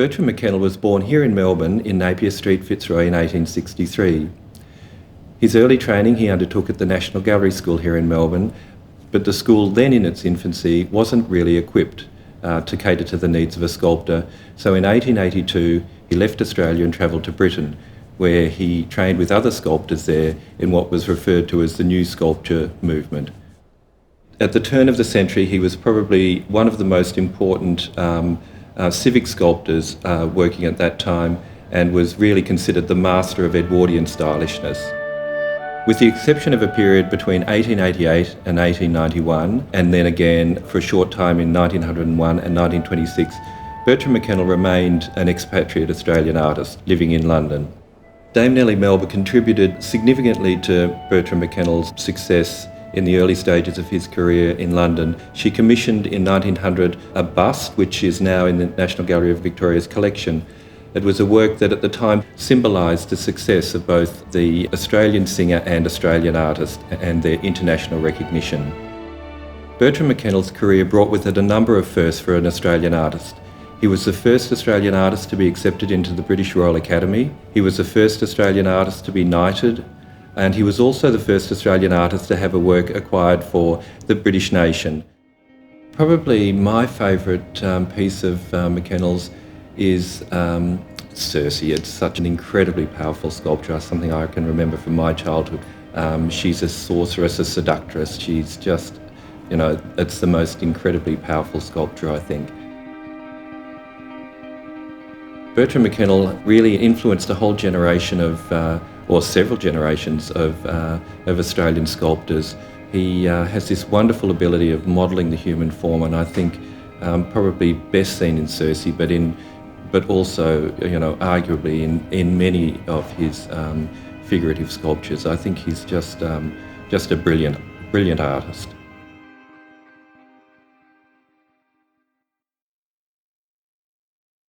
Bertram MacKennal was born here in Melbourne in Napier Street, Fitzroy in 1863. His early training he undertook at the National Gallery School here in Melbourne, but the school, then in its infancy, wasn't really equipped to cater to the needs of a sculptor. So in 1882, he left Australia and travelled to Britain, where he trained with other sculptors there in what was referred to as the New Sculpture movement. At the turn of the century, he was probably one of the most important civic sculptors working at that time, and was really considered the master of Edwardian stylishness. With the exception of a period between 1888 and 1891, and then again for a short time in 1901 and 1926, Bertram MacKennal remained an expatriate Australian artist living in London. Dame Nellie Melba contributed significantly to Bertram MacKennal's success in the early stages of his career in London. She commissioned in 1900 a bust, which is now in the National Gallery of Victoria's collection. It was a work that at the time symbolised the success of both the Australian singer and Australian artist and their international recognition. Bertram MacKennal's career brought with it a number of firsts for an Australian artist. He was the first Australian artist to be accepted into the British Royal Academy. He was the first Australian artist to be knighted. And he was also the first Australian artist to have a work acquired for the British nation. Probably my favourite piece of MacKennal's is Circe. It's such an incredibly powerful sculpture, something I can remember from my childhood. She's a sorceress, a seductress. She's just, it's the most incredibly powerful sculpture, I think. Bertram MacKennal really influenced a whole generation or several generations of Australian sculptors. He has this wonderful ability of modelling the human form, and I think probably best seen in Circe, but also arguably in many of his figurative sculptures. I think he's just a brilliant artist.